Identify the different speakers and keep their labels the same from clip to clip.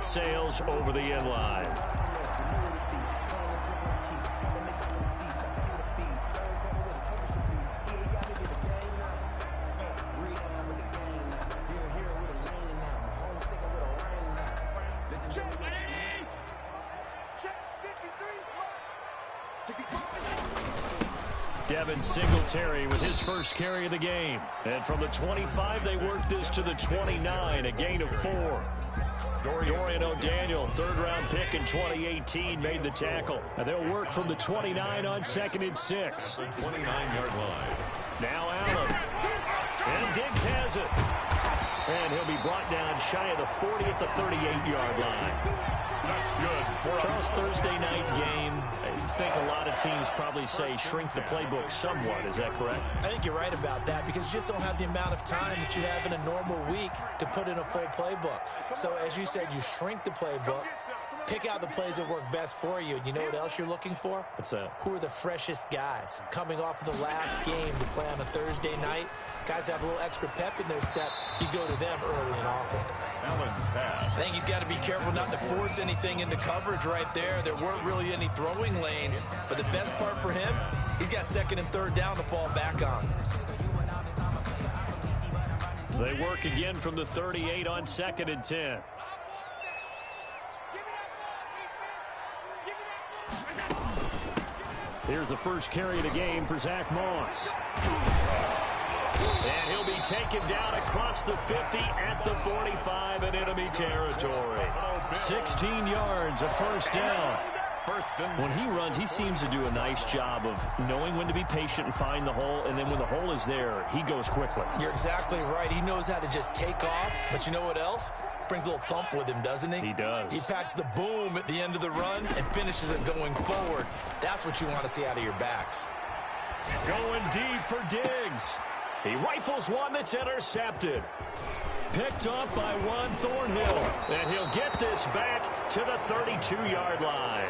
Speaker 1: sails over the inline. Devin Singletary with his first carry of the game. And from the 25, they work this to the 29, a gain of 4. Dorian O'Daniel, third-round pick in 2018, made the tackle. And they'll work from the 29 on 2nd and 6.
Speaker 2: 29-yard line.
Speaker 1: Now Allen. And Diggs has it. And he'll be brought down shy of the 40 at the 38-yard line.
Speaker 2: That's good.
Speaker 1: Charles, Thursday night game. I think a lot of teams probably say shrink the playbook somewhat. Is that correct?
Speaker 3: I think you're right about that because you just don't have the amount of time that you have in a normal week to put in a full playbook. So as you said, you shrink the playbook, pick out the plays that work best for you. And you know what else you're looking for?
Speaker 1: What's that? Who
Speaker 3: are the freshest guys coming off of the last game to play on a Thursday night? Guys have a little extra pep in their step. You go to them early and often.
Speaker 2: Allen's pass.
Speaker 3: I think he's got to be careful not to force anything into coverage right there. There weren't really any throwing lanes. But the best part for him, he's got 2nd and 3rd down to fall back on.
Speaker 1: They work again from the 38 on 2nd and 10. Here's the first carry of the game for Zach Moss. And he'll be taken down across the 50 at the 45 in enemy territory. 16 yards, a first down. When he runs, he seems to do a nice job of knowing when to be patient and find the hole, and then when the hole is there, he goes quickly.
Speaker 3: You're exactly right. He knows how to just take off, but you know what else? Brings a little thump with him, doesn't he?
Speaker 1: He does.
Speaker 3: He packs the boom at the end of the run and finishes it going forward. That's what you want to see out of your backs.
Speaker 1: Going deep for Diggs. He rifles one that's intercepted. Picked off by Juan Thornhill. And he'll get this back to the 32-yard line.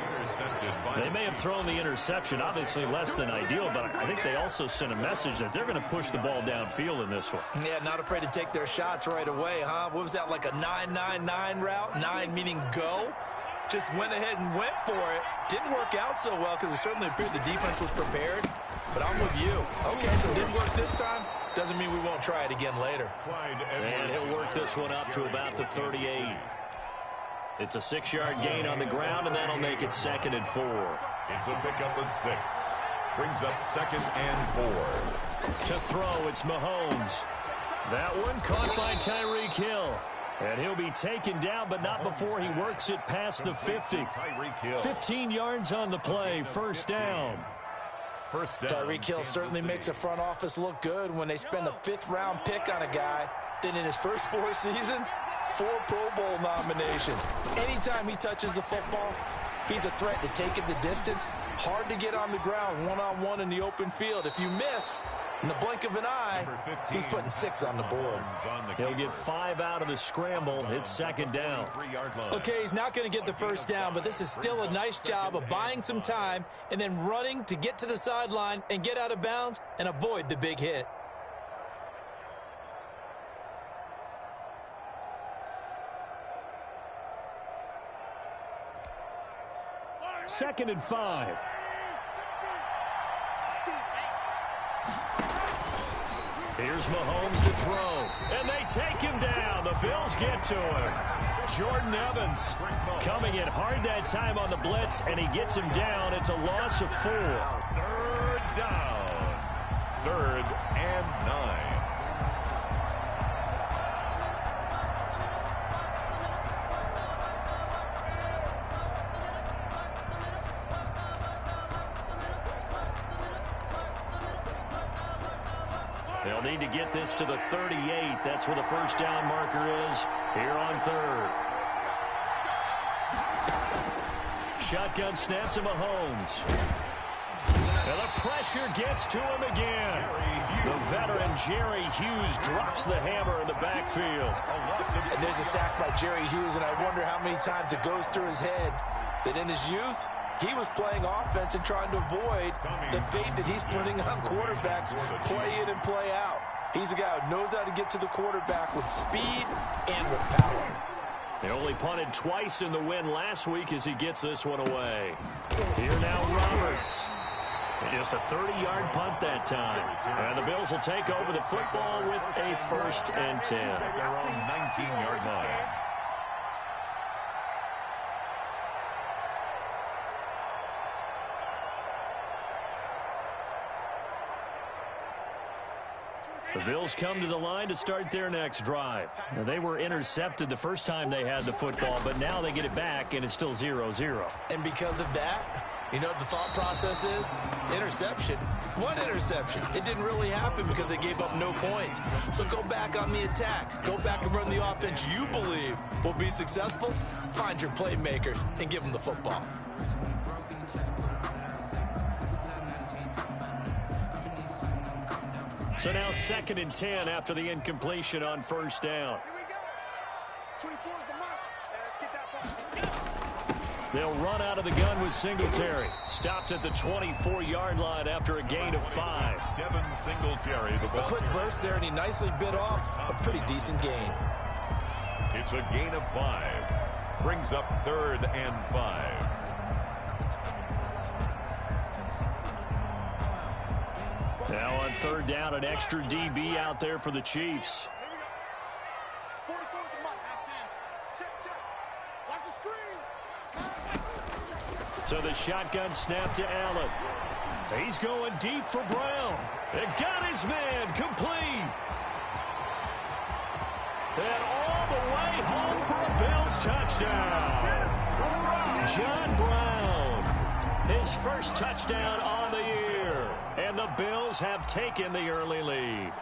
Speaker 1: They may have thrown the interception, obviously less than ideal, but I think they also sent a message that they're going to push the ball downfield in this one.
Speaker 3: Yeah, not afraid to take their shots right away, huh? What was that, like a 9-9-9 route? 9 meaning go? Just went ahead and went for it. Didn't work out so well because it certainly appeared the defense was prepared. But I'm with you. Okay, so it didn't work this time. Doesn't mean we won't try it again later.
Speaker 1: And he'll work this one up to about the 38. It's a 6-yard gain on the ground, and that'll make it 2nd and 4.
Speaker 2: It's a pickup of 6. Brings up 2nd and 4.
Speaker 1: To throw, it's Mahomes. That one caught by Tyreek Hill. And he'll be taken down, but not before he works it past the 50. 15 yards on the play, first down.
Speaker 3: Tyreek Hill certainly makes the front office look good when they spend a 5th-round pick on a guy. Then in his first 4 seasons, 4 Pro Bowl nominations. Anytime he touches the football, he's a threat to take it the distance. Hard to get on the ground one-on-one in the open field. If you miss, in the blink of an eye, he's putting 6 on the board.
Speaker 1: He'll get 5 out of the scramble. It's 2nd down.
Speaker 3: Okay, he's not going to get the first down, but this is still a nice job of buying some time and then running to get to the sideline and get out of bounds and avoid the big hit.
Speaker 1: Second and 5. Here's Mahomes to throw, and they take him down. The Bills get to him. Jordan Evans coming in hard that time on the blitz, and he gets him down. It's a loss of 4.
Speaker 2: 3rd down. 3rd and 9.
Speaker 1: They'll need to get this to the 38. That's where the first down marker is here on 3rd. Shotgun snap to Mahomes. And the pressure gets to him again. The veteran Jerry Hughes drops the hammer in the backfield.
Speaker 3: And there's a sack by Jerry Hughes, and I wonder how many times it goes through his head that in his youth, he was playing offense and trying to avoid the fate that he's putting on quarterbacks, play in and play out. He's a guy who knows how to get to the quarterback with speed and with power.
Speaker 1: He only punted twice in the win last week as he gets this one away. Here now Roberts. Just a 30-yard punt that time. And the Bills will take over the football with a 1st and 10.
Speaker 2: At their own 19-yard line.
Speaker 1: The Bills come to the line to start their next drive. Now, they were intercepted the first time they had the football, but now they get it back, and it's still 0-0.
Speaker 3: And because of that, you know what the thought process is? Interception. What interception? It didn't really happen because they gave up no points. So go back on the attack. Go back and run the offense you believe will be successful. Find your playmakers and give them the football.
Speaker 1: So now 2nd and 10 after the incompletion on 1st down. They'll run out of the gun with Singletary. Stopped at the 24-yard line after a gain of 5.
Speaker 2: Devin Singletary.
Speaker 3: A quick burst there, and he nicely bit off a pretty decent gain.
Speaker 2: It's a gain of 5. Brings up 3rd and 5.
Speaker 1: Now on 3rd down, an extra DB out there for the Chiefs. So the shotgun snap to Allen. He's going deep for Brown. It got his man complete. And all the way home for a Bills touchdown. John Brown, his first touchdown on the year. And the Bills have taken the early lead.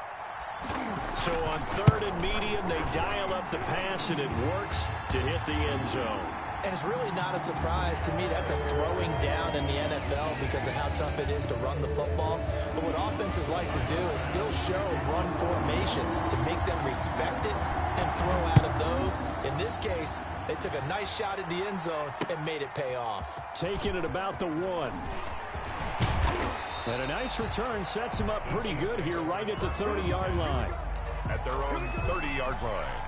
Speaker 1: So on 3rd and medium, they dial up the pass, and it works to hit the end zone.
Speaker 3: And it's really not a surprise to me that's a throwing down in the NFL because of how tough it is to run the football. But what offenses like to do is still show run formations to make them respect it and throw out of those. In this case, they took a nice shot at the end zone and made it pay off.
Speaker 1: Taking it about the 1. And a nice return sets him up pretty good here right at the 30-yard line.
Speaker 2: At their own 30-yard line.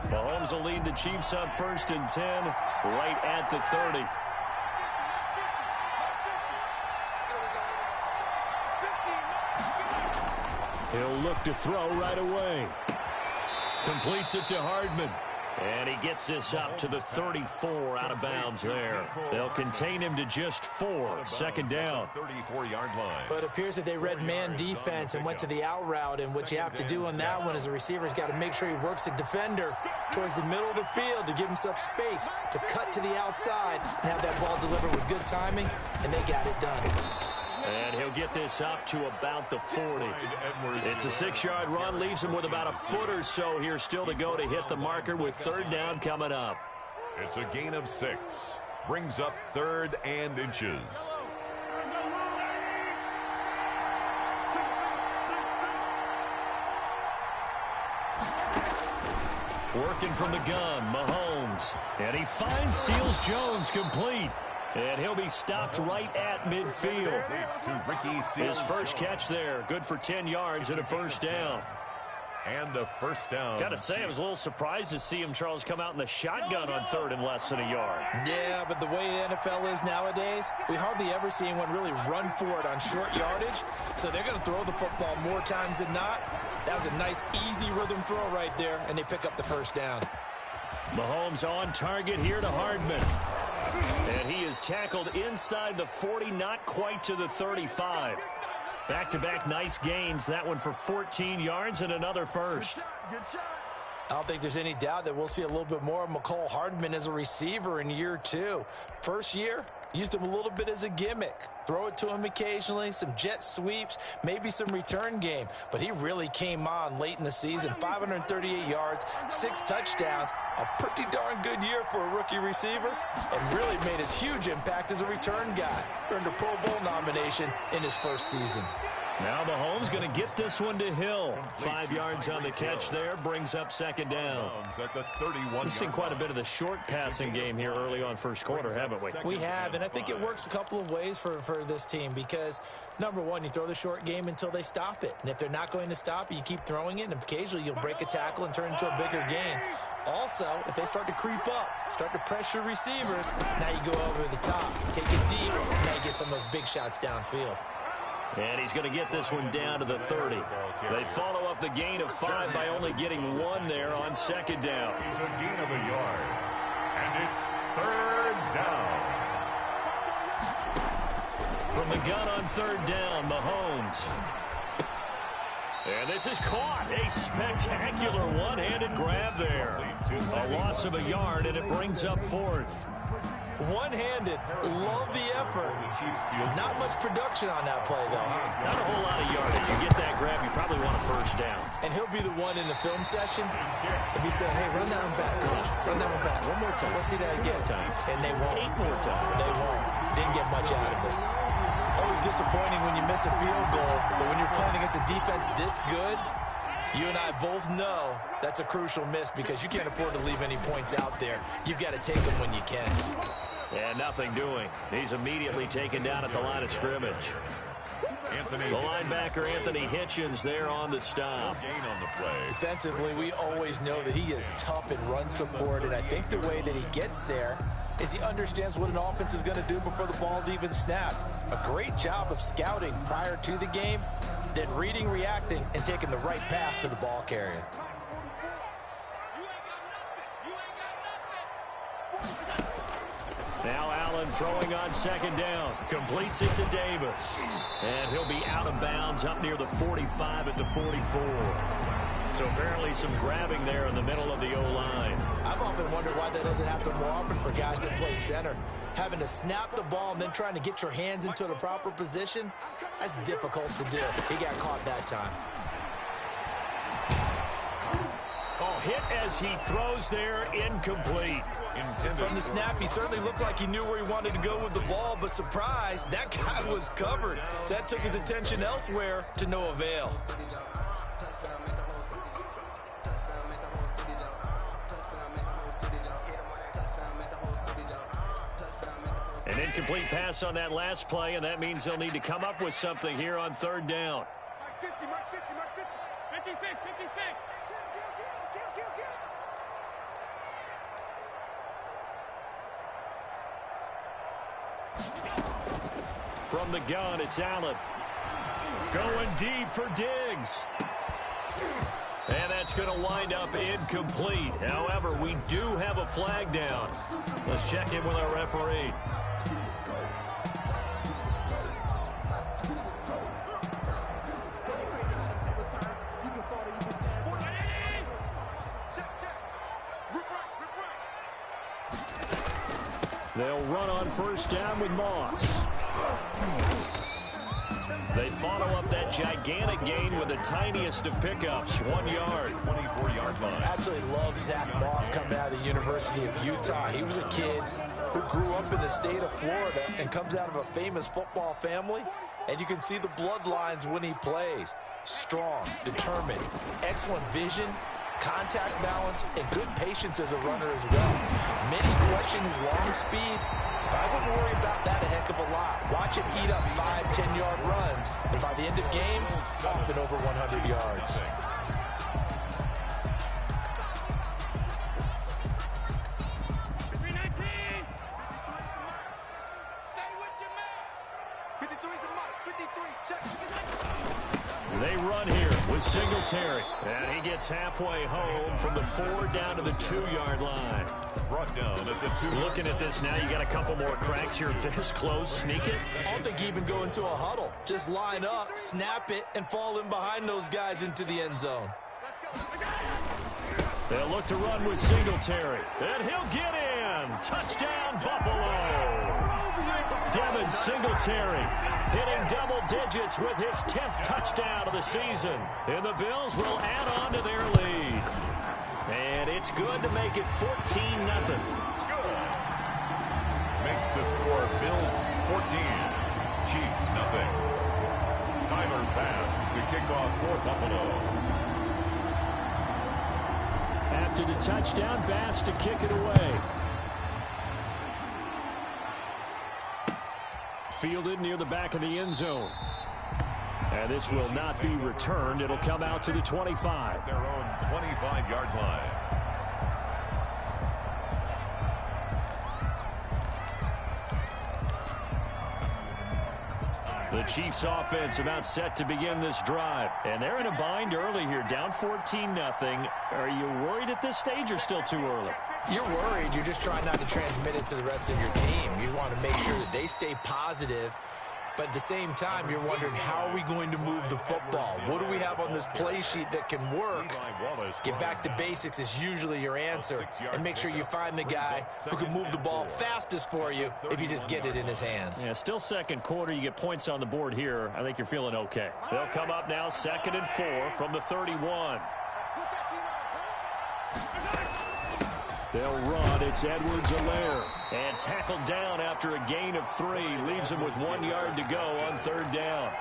Speaker 1: Mahomes will lead the Chiefs up 1st and 10 right at the 30. He'll look to throw right away. Completes it to Hardman. And he gets this up to the 34 out of bounds there. They'll contain him to just 4. 2nd down.
Speaker 2: 34-yard line.
Speaker 3: But it appears that they read man defense and went to the out route. And what you have to do on that one is the receiver's got to make sure he works the defender towards the middle of the field to give himself space to cut to the outside and have that ball delivered with good timing. And they got it done.
Speaker 1: And he'll get this up to about the 40. It's a 6-yard run, leaves him with about a foot or so here still to go to hit the marker with 3rd down coming up.
Speaker 2: It's a gain of 6. Brings up 3rd and inches.
Speaker 1: Working from the gun, Mahomes. And he finds Seals-Jones complete. And he'll be stopped right at midfield. His first catch there, good for 10 yards and a 1st down.
Speaker 2: And a 1st down.
Speaker 1: Got to say, I was a little surprised to see him, Charles, come out in the shotgun on 3rd and less than a yard.
Speaker 3: Yeah, but the way the NFL is nowadays, we hardly ever see anyone really run for it on short yardage. So they're going to throw the football more times than not. That was a nice, easy rhythm throw right there, and they pick up the 1st down.
Speaker 1: Mahomes on target here to Hardman. And he is tackled inside the 40, not quite to the 35. Back-to-back nice gains. That one for 14 yards and another 1st.
Speaker 3: I don't think there's any doubt that we'll see a little bit more of McCole Hardman as a receiver in year 2. First year, used him a little bit as a gimmick. Throw it to him occasionally, some jet sweeps, maybe some return game. But he really came on late in the season. 538 yards, 6 touchdowns. A pretty darn good year for a rookie receiver. And really made his huge impact as a return guy. Earned a Pro Bowl nomination in his first season.
Speaker 1: Now Mahomes going to get this one to Hill. 5 yards on the catch there, brings up second down. We've seen quite a bit of the short passing game here early on first quarter, haven't we?
Speaker 3: We have, and I think it works a couple of ways for this team because, number one, you throw the short game until they stop it. And if they're not going to stop it, you keep throwing it, and occasionally you'll break a tackle and turn it into a bigger gain. Also, if they start to creep up, start to pressure receivers, now you go over the top, take it deep, now you get some of those big shots downfield.
Speaker 1: And he's going to get this one down to the 30. They follow up the gain of 5 by only getting 1 there on second down.
Speaker 2: He's a gain of a yard. And it's third down.
Speaker 1: From the gun on third down, Mahomes. And this is caught. A spectacular one-handed grab there. A loss of a yard, and it brings up fourth.
Speaker 3: One-handed. Love the effort. Not much production on that play, though, huh?
Speaker 1: Not a whole lot of yardage. You get that grab, you probably want a first down.
Speaker 3: And he'll be the one in the film session if he said, hey, run that one back, coach. Run that one back. One more time. Let's see that again. And they won't.
Speaker 1: 8 more times.
Speaker 3: They won't. Didn't get much out of it. Always disappointing when you miss a field goal, but when you're playing against a defense this good, you and I both know that's a crucial miss because you can't afford to leave any points out there. You've got to take them when you can.
Speaker 1: And nothing doing. He's immediately taken down at the line of scrimmage. The linebacker, Anthony Hitchens, there on the stop.
Speaker 2: Gain on the play.
Speaker 3: Defensively, we always know that he is tough in run support, and I think the way that he gets there is he understands what an offense is going to do before the ball's even snapped. A great job of scouting prior to the game, then reading, reacting, and taking the right path to the ball carrier.
Speaker 1: Now Allen throwing on second down. Completes it to Davis. And he'll be out of bounds up near the 45 at the 44. So apparently some grabbing there in the middle of the O-line.
Speaker 3: I've often wondered why that doesn't happen more often for guys that play center. Having to snap the ball and then trying to get your hands into the proper position, that's difficult to do. He got caught that time.
Speaker 1: Oh, hit as he throws there, incomplete.
Speaker 3: From the snap, he certainly looked like he knew where he wanted to go with the ball, but surprise, that guy was covered. So that took his attention elsewhere to no avail.
Speaker 1: An incomplete pass on that last play, and that means they'll need to come up with something here on third down.
Speaker 4: Mark 50, Mark 50, Mark 50. 56, 56.
Speaker 1: From the gun, it's Allen. Going deep for Diggs. And that's going to wind up incomplete. However, we do have a flag down. Let's check in with our referee. They'll run on first down with Moss. They follow up that gigantic gain with the tiniest of pickups, 1 yard.
Speaker 2: 24-yard line.
Speaker 3: Absolutely love Zach Moss coming out of the University of Utah. He was a kid who grew up in the state of Florida and comes out of a famous football family. And you can see the bloodlines when he plays. Strong, determined, excellent vision, contact balance, and good patience as a runner as well. Many question his long speed, but I wouldn't worry about that a heck of a lot. Watch him eat up 5, 10-yard runs, and by the end of games, often over 100 yards.
Speaker 1: They run here with Singletary. And he gets halfway home from the 4 down to the 2-yard line.
Speaker 2: Brought down at the 2.
Speaker 1: Looking at this now, you got a couple more cracks here. This close, sneak it.
Speaker 3: I don't think you even go into a huddle. Just line up, snap it, and fall in behind those guys into the end zone.
Speaker 1: They'll look to run with Singletary. And he'll get in. Touchdown, Buffalo. Devin Singletary hitting double digits with his 10th touchdown of the season. And the Bills will add on to their lead. And it's good to make it 14-0.
Speaker 2: Makes the score Bills 14, Chiefs nothing. Tyler pass to kick off for Buffalo.
Speaker 1: After the touchdown, Bass to kick it away. Fielded near the back of the end zone. And this will not be returned. It'll come out to the 25.
Speaker 2: Their own 25-yard line.
Speaker 1: The Chiefs offense about set to begin this drive. And they're in a bind early here, down 14-0. Are you worried at this stage or still too early?
Speaker 3: You're worried. You're just trying not to transmit it to the rest of your team. You want to make sure that they stay positive. But at the same time, you're wondering, how are we going to move the football? What do we have on this play sheet that can work? Get back to basics is usually your answer. And make sure you find the guy who can move the ball fastest for you if you just get it in his hands.
Speaker 1: Yeah, still second quarter. You get points on the board here. I think you're feeling okay. They'll come up now 2nd and 4 from the 31. They'll run. It's Edwards-Helaire. And tackled down after a gain of 3. Leaves him with 1 yard to go on 3rd down.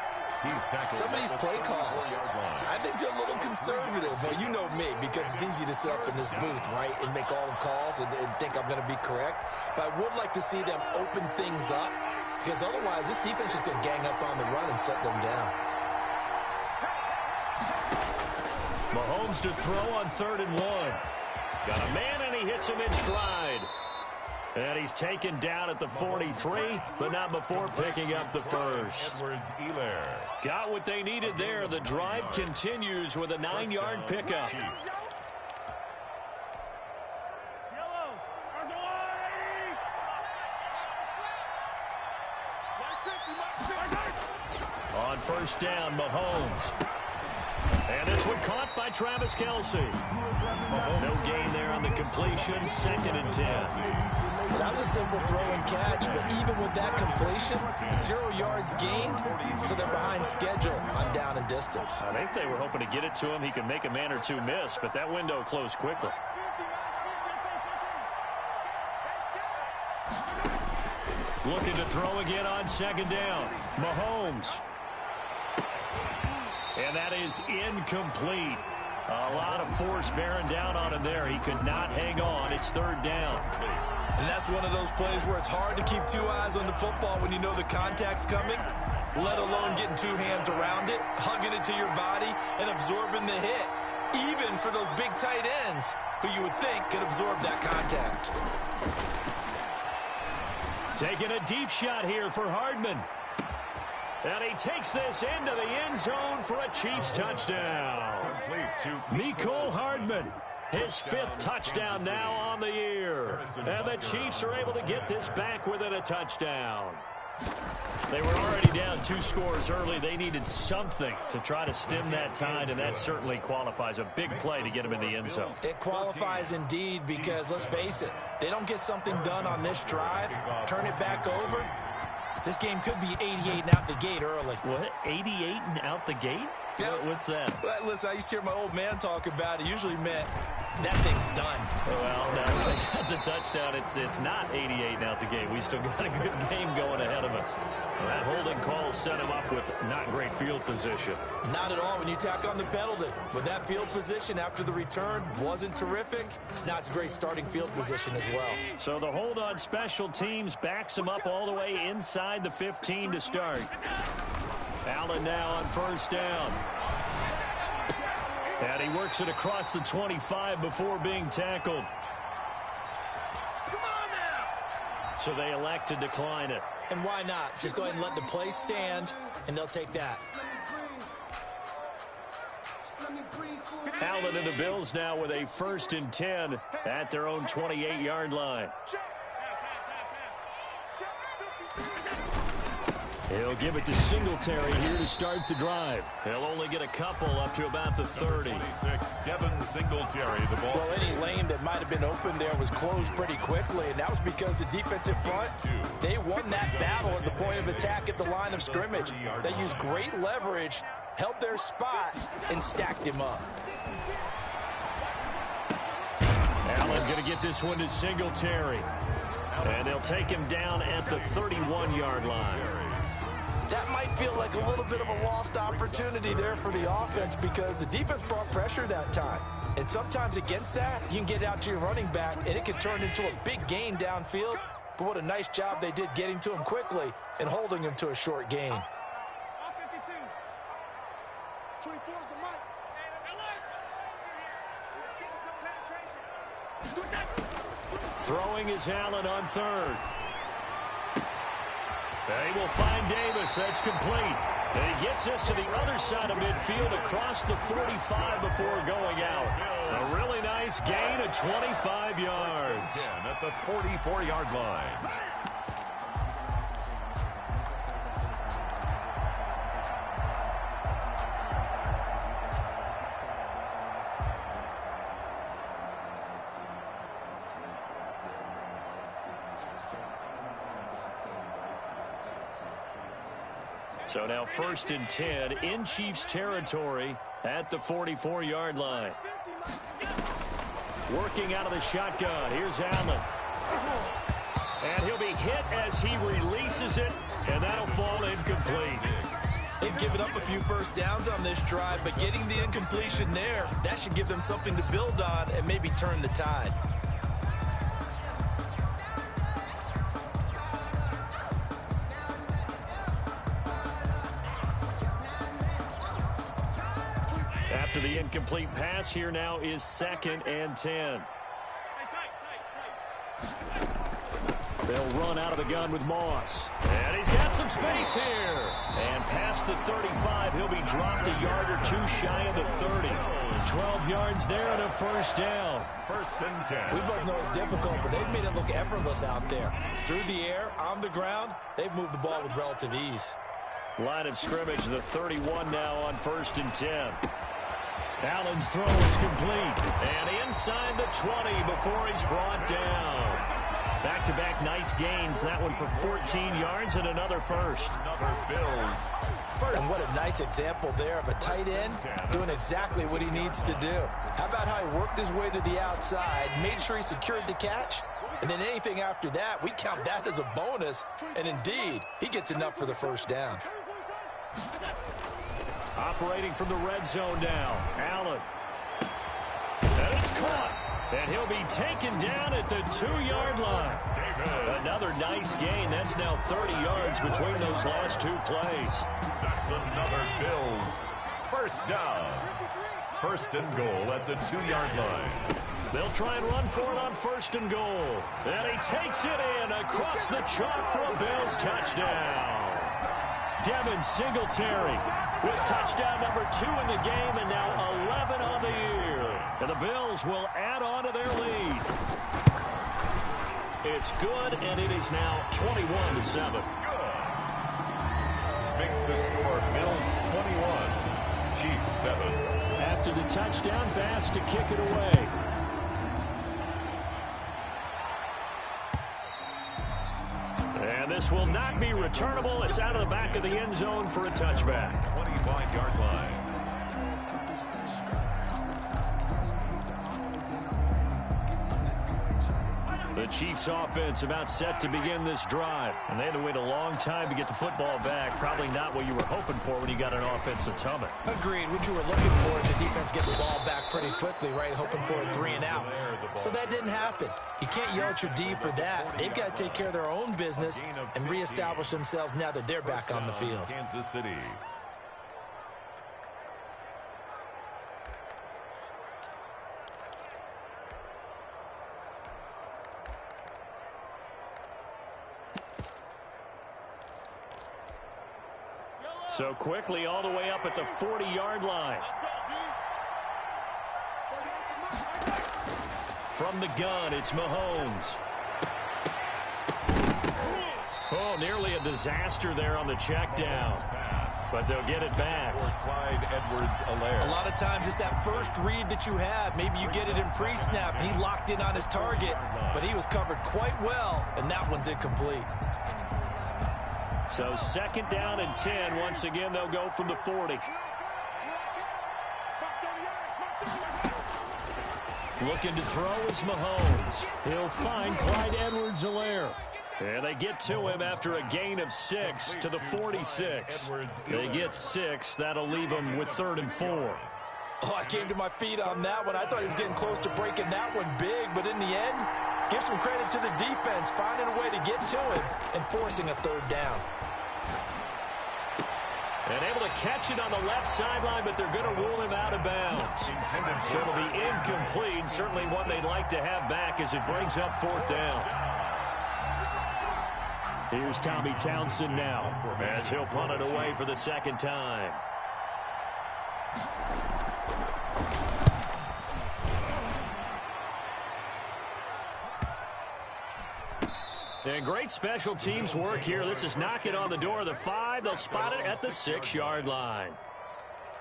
Speaker 3: Some of these play calls, I think they're a little conservative. But you know me, because it's easy to sit up in this booth, right, and make all the calls and think I'm going to be correct. But I would like to see them open things up, because otherwise this defense is going to gang up on the run and shut them down.
Speaker 1: Mahomes to throw on 3rd and 1. Got a man, and he hits him in stride. And he's taken down at the 43, but not before picking up the first.
Speaker 2: Edwards-Helaire.
Speaker 1: Got what they needed there. The drive continues with a 9-yard pickup. On 1st down, Mahomes. And this one caught by Travis Kelce. No gain there on the completion. 2nd and 10.
Speaker 3: That was a simple throw and catch, but even with that completion, 0 yards gained, so they're behind schedule on down and distance.
Speaker 1: I think they were hoping to get it to him. He could make a man or two miss, but that window closed quickly. Looking to throw again on 2nd down. Mahomes. And that is incomplete. A lot of force bearing down on him there. He could not hang on. It's 3rd down.
Speaker 3: And that's one of those plays where it's hard to keep 2 eyes on the football when you know the contact's coming, let alone getting 2 hands around it, hugging it to your body, and absorbing the hit, even for those big tight ends who you would think could absorb that contact.
Speaker 1: Taking a deep shot here for Hardman. And he takes this into the end zone for a Chiefs touchdown. Mecole Hardman, his 5th touchdown now on the year. And the Chiefs are able to get this back within a touchdown. They were already down 2 scores early. They needed something to try to stem that tide, and that certainly qualifies. A big play to get them in the end zone.
Speaker 3: It qualifies indeed, because let's face it, they don't get something done on this drive, turn it back over, this game could be 88 and out the gate early.
Speaker 1: What? 88 and out the gate?
Speaker 3: Yeah.
Speaker 1: What's that?
Speaker 3: Well, listen, I used to hear my old man talk about it. Usually meant that thing's done.
Speaker 1: Well, now they got the touchdown. It's not 88 and out the gate. We still got a good game going ahead of us. Well, that holding call set him up with not great field position.
Speaker 3: Not at all when you tack on the penalty. But that field position after the return wasn't terrific. It's not a great starting field position as well.
Speaker 1: So the hold on special teams backs him up all the way inside the 15 to start. Allen now on 1st down. And he works it across the 25 before being tackled. So they elect to decline it.
Speaker 3: And why not? Just go ahead and let the play stand, and they'll take that.
Speaker 1: Allen and the Bills now with a 1st and 10 at their own 28-yard line. He'll give it to Singletary here to start the drive. He'll only get a couple up to about the 30.
Speaker 2: 26, Devin Singletary, the ball.
Speaker 3: Well, any lane that might have been open there was closed pretty quickly, and that was because the defensive front, they won that battle at the point of attack at the line of scrimmage. They used great leverage, held their spot, and stacked him up.
Speaker 1: Allen going to get this one to Singletary. And they'll take him down at the 31-yard line.
Speaker 3: That might feel like a little bit of a lost opportunity there for the offense because the defense brought pressure that time. And sometimes against that, you can get out to your running back, and it can turn into a big gain downfield. But what a nice job they did getting to him quickly and holding him to a short gain.
Speaker 4: 24 is the mic.
Speaker 1: Throwing is Allen on third. They will find Davis. That's complete. And he gets us to the other side of midfield across the 45 before going out. A really nice gain of 25 yards.
Speaker 2: At the 44-yard line.
Speaker 1: So now 1st and 10 in Chiefs territory at the 44-yard line. Working out of the shotgun. Here's Allen. And he'll be hit as he releases it, and that'll fall incomplete.
Speaker 3: They've given up a few first downs on this drive, but getting the incompletion there, that should give them something to build on and maybe turn the tide.
Speaker 1: After the incomplete pass, here now is 2nd and 10. They'll run out of the gun with Moss. And he's got some space here. And past the 35, he'll be dropped a yard or two shy of the 30. 12 yards there and a first down.
Speaker 2: 1st and 10.
Speaker 3: We both know it's difficult, but they've made it look effortless out there. Through the air, on the ground, they've moved the ball with relative ease.
Speaker 1: Line of scrimmage, the 31 now on 1st and 10. Allen's throw is complete. And inside the 20 before he's brought down. Back-to-back nice gains. That one for 14 yards and another first.
Speaker 2: Another Bills.
Speaker 3: And what a nice example there of a tight end doing exactly what he needs to do. How about how he worked his way to the outside, made sure he secured the catch, and then anything after that, we count that as a bonus. And indeed, he gets enough for the first down.
Speaker 1: Operating from the red zone now. Allen. And it's caught. And he'll be taken down at the 2-yard line. Another nice gain. That's now 30 yards between those last two plays.
Speaker 2: That's another Bills. First down. 1st and goal at the 2-yard line.
Speaker 1: They'll try and run for it on 1st and goal. And he takes it in across the chalk for a Bills touchdown. Devin Singletary with touchdown number 2 in the game and now 11 on the year. And the Bills will add on to their lead. It's good, and it is now 21-7.
Speaker 2: Good. Makes the score Bills 21, Chiefs 7.
Speaker 1: After the touchdown pass to kick it away. And this will not be returnable. It's out of the back of the end zone for a touchback.
Speaker 2: 25-yard line.
Speaker 1: The Chiefs offense about set to begin this drive. And they had to wait a long time to get the football back. Probably not what you were hoping for when you got an offense that's humming.
Speaker 3: Agreed. What you were looking for is the defense get the ball back pretty quickly, right? Hoping for a 3 and out. So that didn't happen. You can't yell at your D for that. They've got to take care of their own business and reestablish themselves now that they're back on the field.
Speaker 2: Kansas City.
Speaker 1: So quickly all the way up at the 40-yard line. From the gun, it's Mahomes. Oh, nearly a disaster there on the check down. But they'll get it back.
Speaker 2: Clyde Edwards-Helaire.
Speaker 3: A lot of times it's that first read that you have. Maybe you get it in pre-snap. He locked in on his target, but he was covered quite well, and that one's incomplete.
Speaker 1: So 2nd down and 10. Once again, they'll go from the 40. Looking to throw is Mahomes. He'll find Clyde Edwards-Helaire. And they get to him after a gain of 6 to the 46. They get 6. That'll leave them with 3rd and 4.
Speaker 3: Oh, I came to my feet on that one. I thought he was getting close to breaking that one big, but in the end, give some credit to the defense, finding a way to get to him and forcing a 3rd down.
Speaker 1: And able to catch it on the left sideline, but they're going to rule him out of bounds. So it'll be incomplete. Certainly one they'd like to have back as it brings up 4th down. Here's Tommy Townsend now as he'll punt it away for the 2nd time. And great special teams work here. This is knocking on the door of the 5. They'll spot it at the 6-yard line.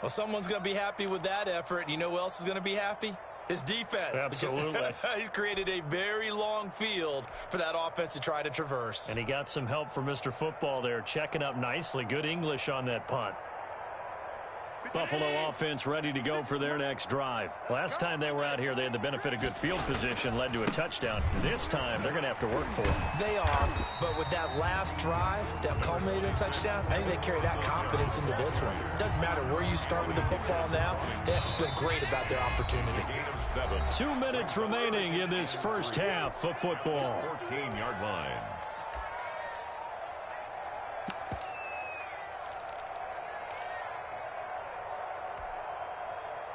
Speaker 3: Well, someone's going to be happy with that effort. And you know who else is going to be happy? His defense.
Speaker 1: Absolutely.
Speaker 3: He's created a very long field for that offense to try to traverse.
Speaker 1: And he got some help from Mr. Football there, checking up nicely. Good English on that punt. Buffalo offense ready to go for their next drive. Last time they were out here, they had the benefit of good field position, led to a touchdown. This time, they're going to have to work for it.
Speaker 3: They are, but with that last drive that culminated in a touchdown, I think they carry that confidence into this one. It doesn't matter where you start with the football now. They have to feel great about their opportunity.
Speaker 1: 2 minutes remaining in this first half of football.
Speaker 2: 14-yard line.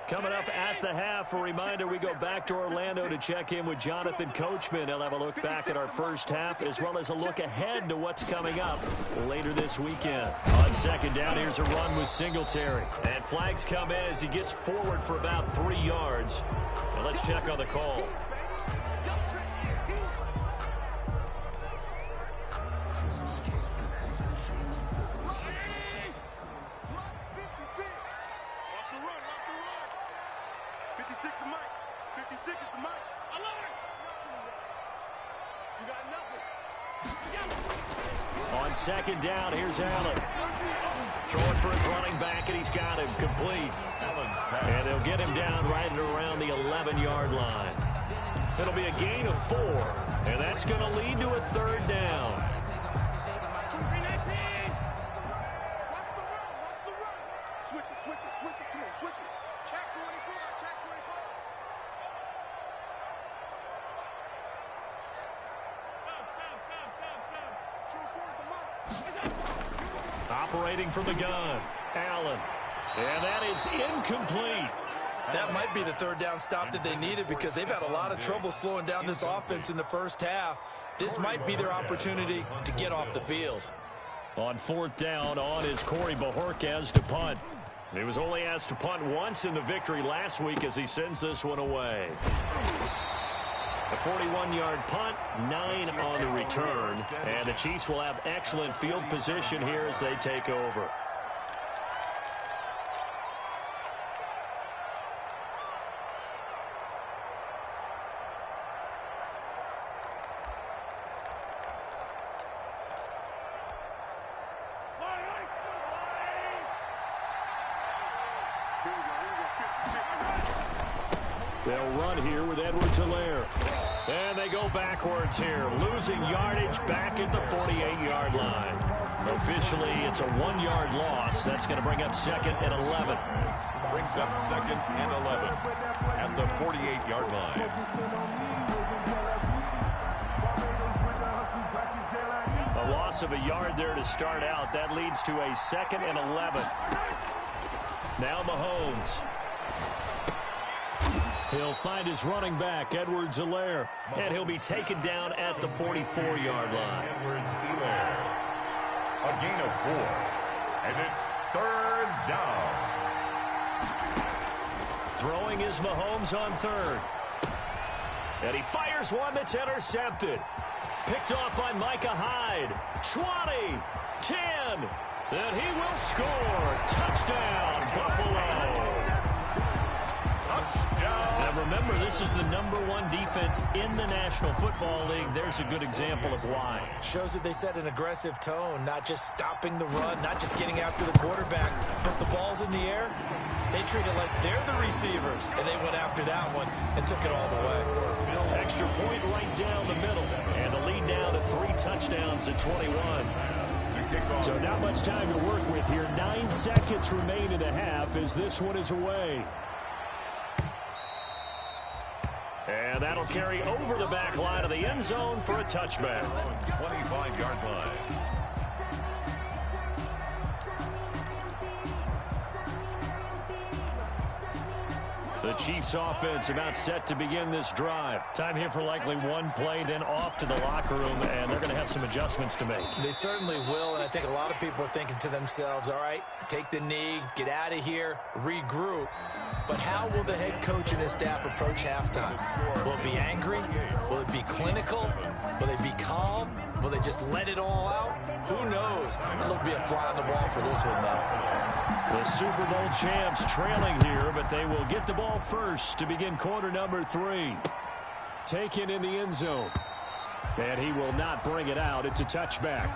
Speaker 1: Coming up at the half, a reminder, we go back to Orlando to check in with Jonathan Coachman. He'll have a look back at our first half as well as a look ahead to what's coming up later this weekend. On 2nd down, here's a run with Singletary. And flags come in as he gets forward for about 3 yards. And let's check on the call. On 2nd down, here's Allen. Throwing for his running back, and he's got him complete. And they'll get him down right at around the 11-yard line. It'll be a gain of 4, and that's going to lead to a 3rd down.
Speaker 4: Switch it, come on, switch it. Check 24, check 24.
Speaker 1: Operating from the gun, Allen. And that is incomplete.
Speaker 3: That might be the 3rd down stop that they needed because they've had a lot of trouble slowing down this offense in the first half. This might be their opportunity to get off the field.
Speaker 1: On 4th down, on is Corey Bajorquez to punt. He was only asked to punt once in the victory last week as he sends this one away. A 41-yard punt, 9 on the return. And the Chiefs will have excellent field position here as they take over. They'll run here with Edwards-Helaire. And they go backwards here, losing yardage back at the 48-yard line. Officially, it's a 1-yard loss. That's going to bring up 2nd and 11.
Speaker 2: Brings up 2nd and 11 at the 48-yard line.
Speaker 1: A loss of a yard there to start out. That leads to a 2nd and 11. Now Mahomes. He'll find his running back, Edwards-Helaire, and he'll be taken down at the 44-yard line.
Speaker 2: Edwards-Helaire. A gain of 4, and it's 3rd down.
Speaker 1: Throwing is Mahomes on 3rd. And he fires one that's intercepted. Picked off by Micah Hyde. 20, 10, and he will score. Touchdown, Buffalo. Now remember, this is the #1 defense in the National Football League. There's a good example of why.
Speaker 3: Shows that they set an aggressive tone, not just stopping the run, not just getting after the quarterback, but the ball's in the air. They treat it like they're the receivers, and they went after that one and took it all the way.
Speaker 1: Extra point right down the middle, and the lead down to 3 touchdowns at 21.
Speaker 5: So not much time to work with here. 9 seconds remain in the half as this one is away.
Speaker 1: And that'll carry over the back line of the end zone for a touchback.
Speaker 2: 25-yard line.
Speaker 1: The Chiefs offense about set to begin this drive. Time here for likely one play, then off to the locker room, and they're going to have some adjustments to make.
Speaker 3: They certainly will, and I think a lot of people are thinking to themselves, all right, take the knee, get out of here, regroup. But how will the head coach and his staff approach halftime? Will it be angry? Will it be clinical? Will they be calm? Will they just let it all out? Who knows? It'll be a fly on the wall for this one, though.
Speaker 1: The Super Bowl champs trailing here, but they will get the ball first to begin quarter number 3.
Speaker 5: Taken in the end zone. And he will not bring it out. It's a touchback.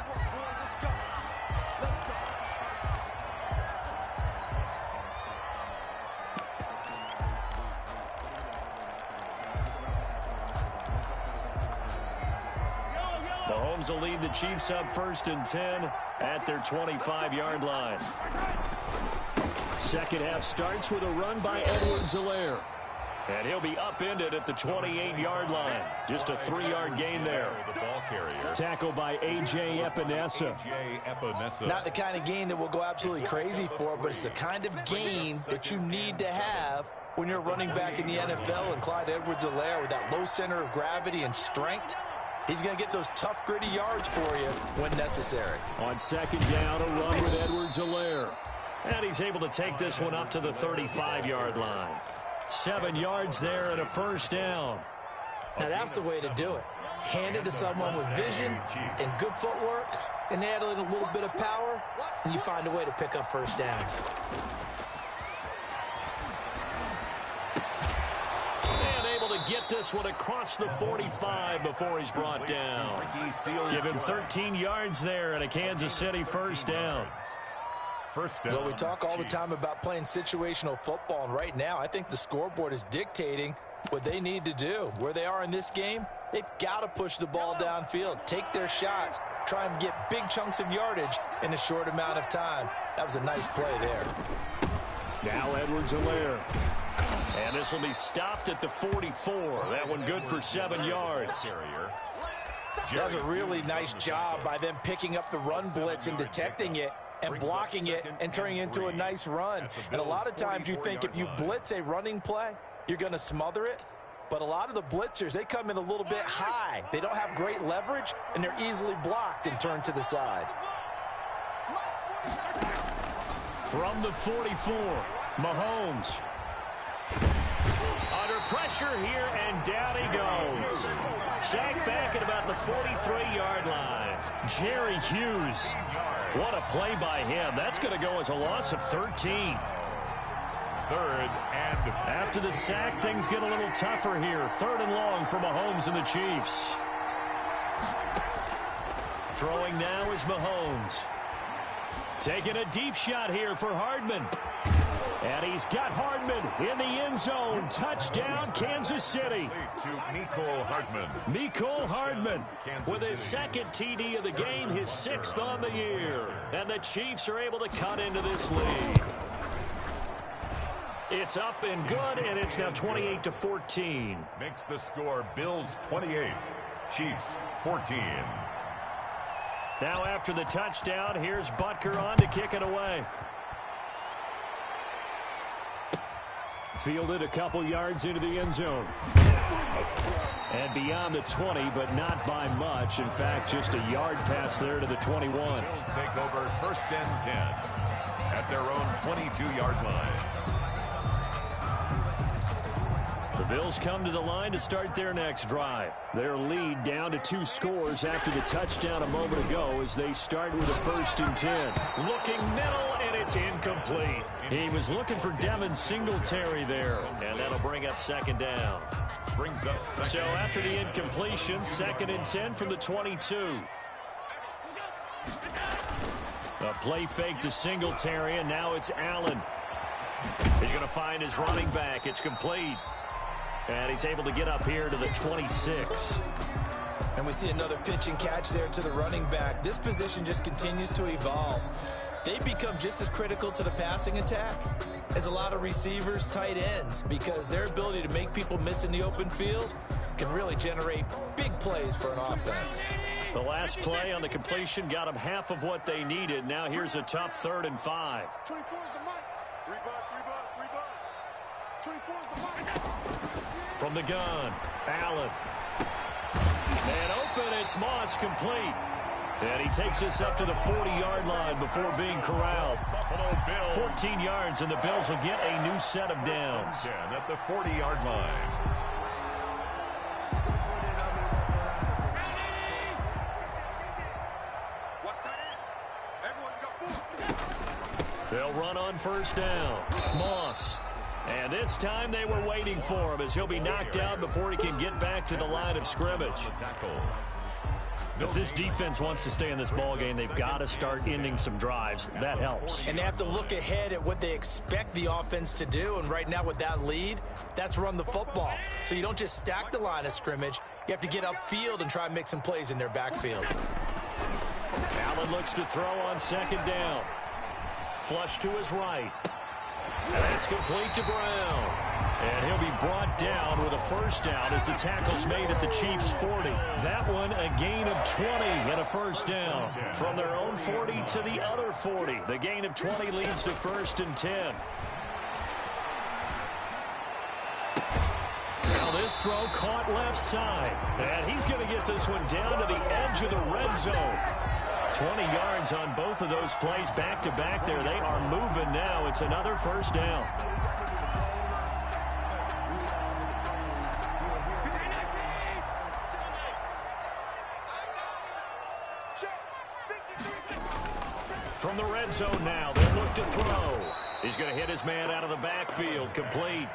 Speaker 1: Mahomes will lead the Chiefs up 1st and 10 at their 25-yard line.
Speaker 5: Second half starts with a run by Edwards-Helaire.
Speaker 1: And he'll be upended at the 28-yard line. Just a 3-yard gain there.
Speaker 2: The ball carrier.
Speaker 5: Tackle by A.J. Epinesa.
Speaker 3: Not the kind of gain that we'll go absolutely crazy for, but it's the kind of gain that you need to have when you're running back in the NFL. And Clyde Edwards-Helaire, with that low center of gravity and strength, he's going to get those tough, gritty yards for you when necessary.
Speaker 5: On second down, a run with Edwards-Helaire.
Speaker 1: And he's able to take this one up to the 35-yard line. 7 yards there and a first down.
Speaker 3: Now that's the way to do it. Hand it to someone with vision and good footwork, and add in a little bit of power, and you find a way to pick up first downs.
Speaker 1: And able to get this one across the 45 before he's brought down. Give him 13 yards there and a Kansas City first down.
Speaker 3: Well, we talk all the time about playing situational football, and right now I think the scoreboard is dictating what they need to do. Where they are in this game, they've got to push the ball downfield, take their shots, try and get big chunks of yardage in a short amount of time. That was a nice play there.
Speaker 5: Now Edwards-Helaire.
Speaker 1: And this will be stopped at the 44. That one good for 7 yards.
Speaker 3: That was a really nice job by them picking up the run blitz and detecting it and blocking it and turning it into a nice run. And a lot of times you think if you blitz a running play, you're going to smother it. But a lot of the blitzers, they come in a little bit high. They don't have great leverage, and they're easily blocked and turned to the side.
Speaker 1: From the 44, Mahomes. Under pressure here, and down he goes. Sacked back at about the 43-yard line. Jerry Hughes. What a play by him. That's going to go as a loss of 13.
Speaker 2: 3rd and
Speaker 1: after the sack, things get a little tougher here. 3rd and long for Mahomes and the Chiefs. Throwing now is Mahomes. Taking a deep shot here for Hardman. And he's got Hardman in the end zone. Touchdown, Kansas City.
Speaker 2: to Mecole Hardman.
Speaker 1: Mecole Hardman with his second TD of the game, his 6th on the year. And the Chiefs are able to cut into this lead. It's up and good, and it's now 28-14.
Speaker 2: Makes the score Bills 28, Chiefs 14.
Speaker 1: Now after the touchdown, here's Butker on to kick it away.
Speaker 5: Fielded a couple yards into the end zone. And beyond the 20, but not by much. In fact, just a yard pass there to the 21.
Speaker 2: Bills take over 1st and 10 at their own 22-yard line.
Speaker 1: The Bills come to the line to start their next drive. Their lead down to 2 scores after the touchdown a moment ago as they start with a 1st and 10. Looking middle, and it's incomplete. He was looking for Devin Singletary there, and that'll bring up 2nd down.
Speaker 2: Brings up 2nd.
Speaker 1: So after the incompletion, 2nd and 10 from the 22. A play fake to Singletary, and now it's Allen. He's going to find his running back. It's complete. And he's able to get up here to the 26.
Speaker 3: And we see another pitch and catch there to the running back. This position just continues to evolve. They become just as critical to the passing attack as a lot of receivers, tight ends, because their ability to make people miss in the open field can really generate big plays for an offense.
Speaker 1: The last play on the completion got them half of what they needed. Now here's a tough 3rd and 5.
Speaker 4: 24 is the mic. 3 buck. 24 is the mic.
Speaker 1: From the gun, Allen. And open, it's Moss, complete. And he takes us up to the 40-yard line before being corralled. 14 yards, and the Bills will get a new set of downs.
Speaker 2: At the 40-yard line.
Speaker 1: They'll run on 1st down. Moss. And this time they were waiting for him as he'll be knocked out before he can get back to the line of scrimmage. If this defense wants to stay in this ballgame, they've got to start ending some drives. That helps.
Speaker 3: And they have to look ahead at what they expect the offense to do. And right now with that lead, that's run the football. So you don't just stack the line of scrimmage. You have to get upfield and try and make some plays in their backfield.
Speaker 1: Allen looks to throw on 2nd down. Flush to his right. And it's complete to Brown. And he'll be brought down with a 1st down as the tackle's made at the Chiefs' 40. That one a gain of 20 and a 1st down. From their own 40 to the other 40. The gain of 20 leads to 1st and 10. Now this throw caught left side. And he's going to get this one down to the edge of the red zone. 20 yards on both of those plays back-to-back there. They are moving now. It's another 1st down. From the red zone now, they'll look to throw. He's going to hit his man out of the backfield. Complete.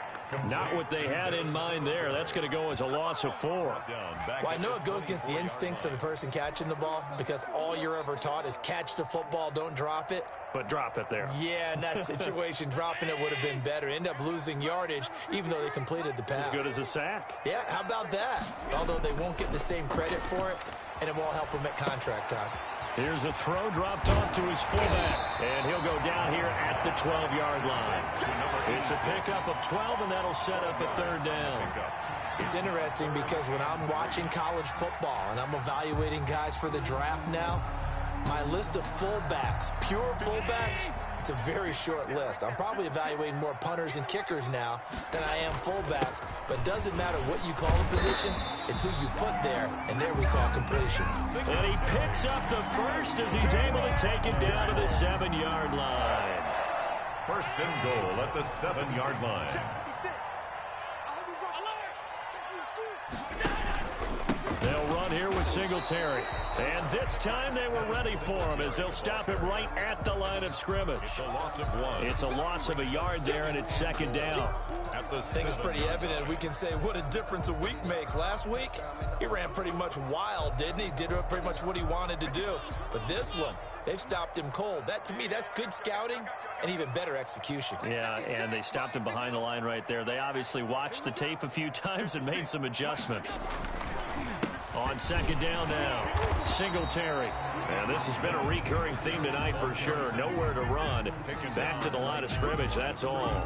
Speaker 1: Not what they had in mind there. That's going to go as a loss of 4.
Speaker 3: Well, I know it goes against the instincts of the person catching the ball because all you're ever taught is catch the football, don't drop it.
Speaker 1: But drop it there.
Speaker 3: Yeah, in that situation, dropping it would have been better. End up losing yardage, even though they completed the pass.
Speaker 1: As good as a sack.
Speaker 3: Yeah, how about that? Although they won't get the same credit for it, and it won't help them at contract time.
Speaker 1: Here's a throw dropped off to his fullback, and he'll go down here at the 12-yard line. It's a pickup of 12, and that'll set up a 3rd down.
Speaker 3: It's interesting because when I'm watching college football and I'm evaluating guys for the draft now, my list of fullbacks, pure fullbacks, it's a very short list. I'm probably evaluating more punters and kickers now than I am fullbacks, but it doesn't matter what you call the position, it's who you put there, and there we saw completion.
Speaker 1: And he picks up the 1st as he's able to take it down to the 7-yard line.
Speaker 2: 1st and goal at the 7-yard line.
Speaker 1: They'll run here with Singletary. And this time they were ready for him as they'll stop him right at the line of scrimmage.
Speaker 2: It's a loss of 1.
Speaker 1: It's a loss of a yard there, and it's 2nd down.
Speaker 2: At the
Speaker 3: I think it's pretty evident. We can say what a difference a week makes. Last week, he ran pretty much wild, didn't he? Did pretty much what he wanted to do. But this one, they've stopped him cold. That, to me, that's good scouting and even better execution.
Speaker 1: Yeah, and they stopped him behind the line right there. They obviously watched the tape a few times and made some adjustments. On 2nd down now, Singletary. And this has been a recurring theme tonight for sure. Nowhere to run. Back to the line of scrimmage, that's all.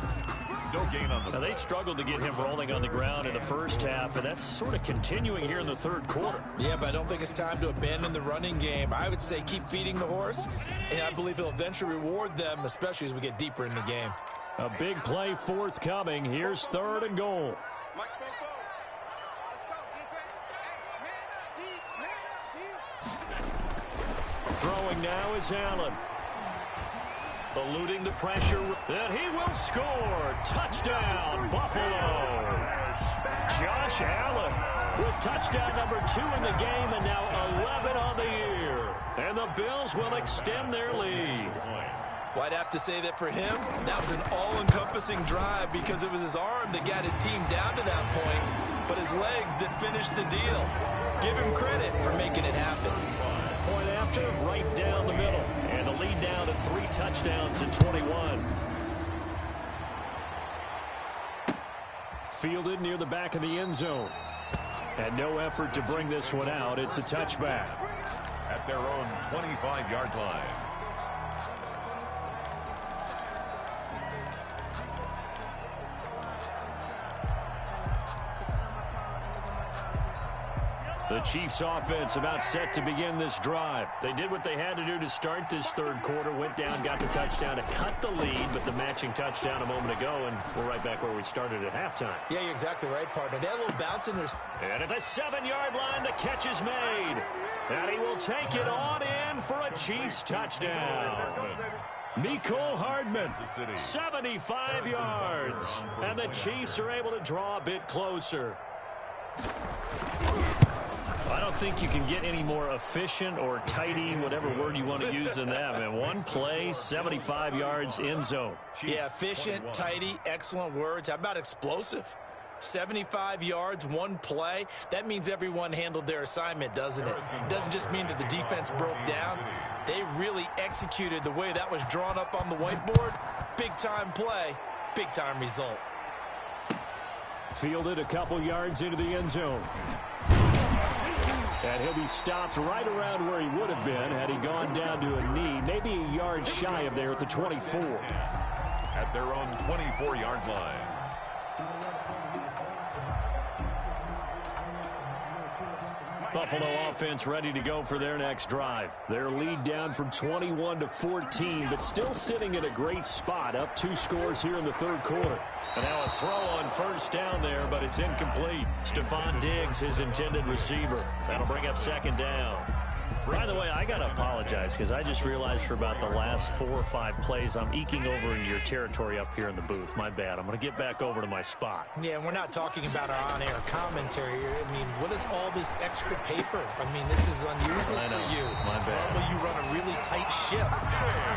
Speaker 2: No gain on the
Speaker 1: now, they struggled to get him rolling on the ground in the 1st half, and that's sort of continuing here in the 3rd quarter.
Speaker 3: Yeah, but I don't think it's time to abandon the running game. I would say keep feeding the horse, and I believe he'll eventually reward them, especially as we get deeper in the game.
Speaker 1: A big play forthcoming. Here's 3rd and goal. Throwing now is Allen. Eluding the pressure, and he will score. Touchdown, Buffalo. Josh Allen with touchdown number 2 in the game, and now 11 on the year. And the Bills will extend their lead.
Speaker 3: Well, I'd have to say that for him, that was an all-encompassing drive because it was his arm that got his team down to that point, but his legs that finished the deal. Give him credit for making it happen.
Speaker 1: Point after, right down the middle. And the lead down to 3 touchdowns in 21. Fielded near the back of the end zone.
Speaker 5: And no effort to bring this one out. It's a touchback.
Speaker 2: At their own 25-yard line.
Speaker 5: The Chiefs offense about set to begin this drive. They did what they had to do to start this third quarter, went down, got the touchdown to cut the lead, but the matching touchdown a moment ago, and we're right back where we started at halftime.
Speaker 3: Yeah, you're exactly right, partner. They had a little bounce in there.
Speaker 1: And at the 7-yard line, the catch is made. And he will take it on in for a Chiefs touchdown. Mecole Hardman, 75 yards. And the Chiefs are able to draw a bit closer. I don't think you can get any more efficient or tidy, whatever word you want to use in that. And one play, 75 yards, end zone.
Speaker 3: Yeah, efficient, tidy, excellent words. How about explosive? 75 yards, one play. That means everyone handled their assignment, doesn't it? It doesn't just mean that the defense broke down. They really executed the way that was drawn up on the whiteboard. Big-time play, big-time result.
Speaker 5: Fielded a couple yards into the end zone. And he'll be stopped right around where he would have been had he gone down to a knee, maybe a yard shy of there at the 24.
Speaker 2: At their own 24-yard line.
Speaker 5: Buffalo offense ready to go for their next drive. Their lead down from 21 to 14, but still sitting in a great spot, up 2 scores here in the third quarter.
Speaker 1: And now a throw on first down there, but it's incomplete. Stephon Diggs, his intended receiver. That'll bring up second down. By the way, I got to apologize because I just realized for about the last 4 or 5 plays, I'm eking over into your territory up here in the booth. My bad. I'm going to get back over to my spot.
Speaker 3: Yeah, we're not talking about our on-air commentary here. I mean, what is all this extra paper? I mean, this is unusual for you.
Speaker 1: My bad.
Speaker 3: Normally you run a really tight ship.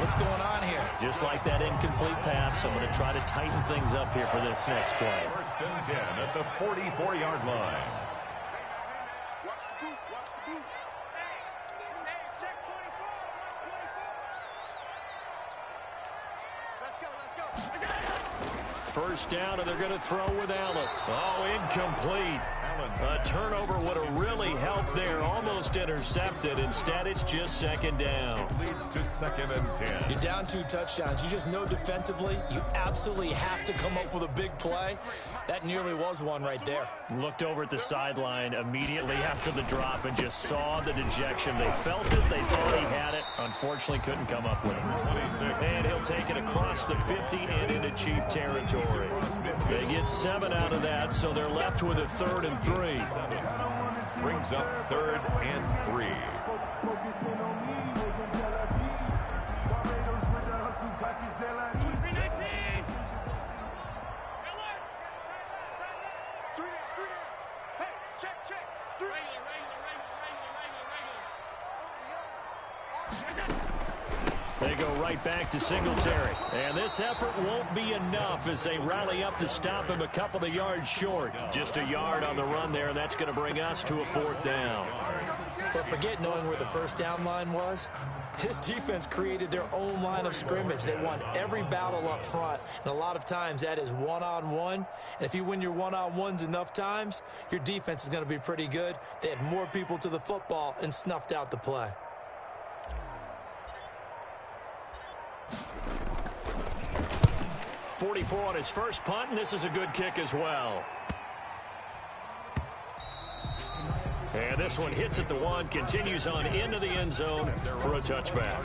Speaker 3: What's going on here?
Speaker 1: Just like that incomplete pass, I'm going to try to tighten things up here for this next play.
Speaker 2: First and 10 at the 44-yard line.
Speaker 1: First down, and they're going to throw with Allen. Oh, incomplete. A turnover would have really helped there. Almost intercepted. Instead, it's just second down.
Speaker 2: Leads to second and 10.
Speaker 3: You're down 2 touchdowns. You just know defensively you absolutely have to come up with a big play. That nearly was one right there.
Speaker 1: Looked over at the sideline immediately after the drop and just saw the dejection. They felt it. They thought he had it. Unfortunately, couldn't come up with it.
Speaker 2: 26.
Speaker 1: And he'll take it across the 50 and into Chief territory. They get 7 out of that, so they're left with a 3rd and 3.
Speaker 2: Brings up 3rd and 3.
Speaker 1: They go right back to Singletary. And this effort won't be enough as they rally up to stop him a couple of yards short. Just a yard on the run there, and that's going to bring us to a 4th down.
Speaker 3: But forget knowing where the first down line was. This defense created their own line of scrimmage. They won every battle up front, and a lot of times that is one-on-one. And if you win your one-on-ones enough times, your defense is going to be pretty good. They had more people to the football and snuffed out the play.
Speaker 1: .44 on his first punt, and this is a good kick as well. And this one hits at the 1, continues on into the end zone for a touchback.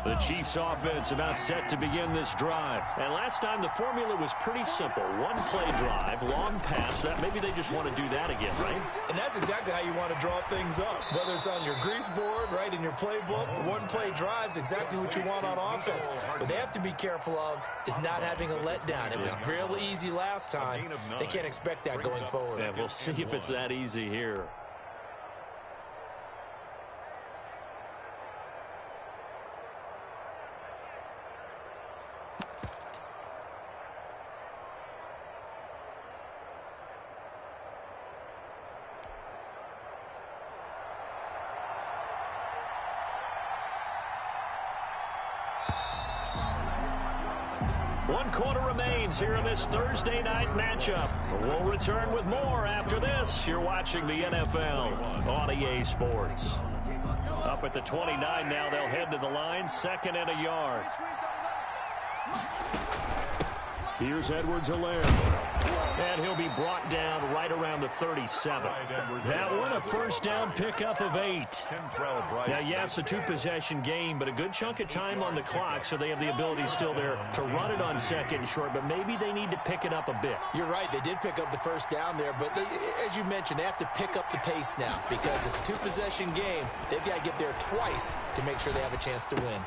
Speaker 1: The Chiefs offense about set to begin this drive. And last time the formula was pretty simple. One play drive, long pass. That maybe they just want to do that again, right?
Speaker 3: And that's exactly how you want to draw things up. Whether it's on your grease board, right, in your playbook, one play drive's exactly what you want on offense. What they have to be careful of is not having a letdown. It was real easy last time. They can't expect that going forward.
Speaker 1: Yeah, we'll see if it's that easy here. 1 quarter remains here in this Thursday night matchup. We'll return with more after this. You're watching the NFL on EA Sports. Up at the 29 now, they'll head to the line, 2nd and a yard. Here's Edwards-Helaire. And he'll be brought down right around the 37. That one a first down pickup of 8. Now, yes, a 2-possession game, but a good chunk of time on the clock, so they have the ability still there to run it on 2nd and short, but maybe they need to pick it up a bit.
Speaker 3: You're right. They did pick up the first down there, but as you mentioned, they have to pick up the pace now because it's a 2-possession game. They've got to get there twice to make sure they have a chance to win.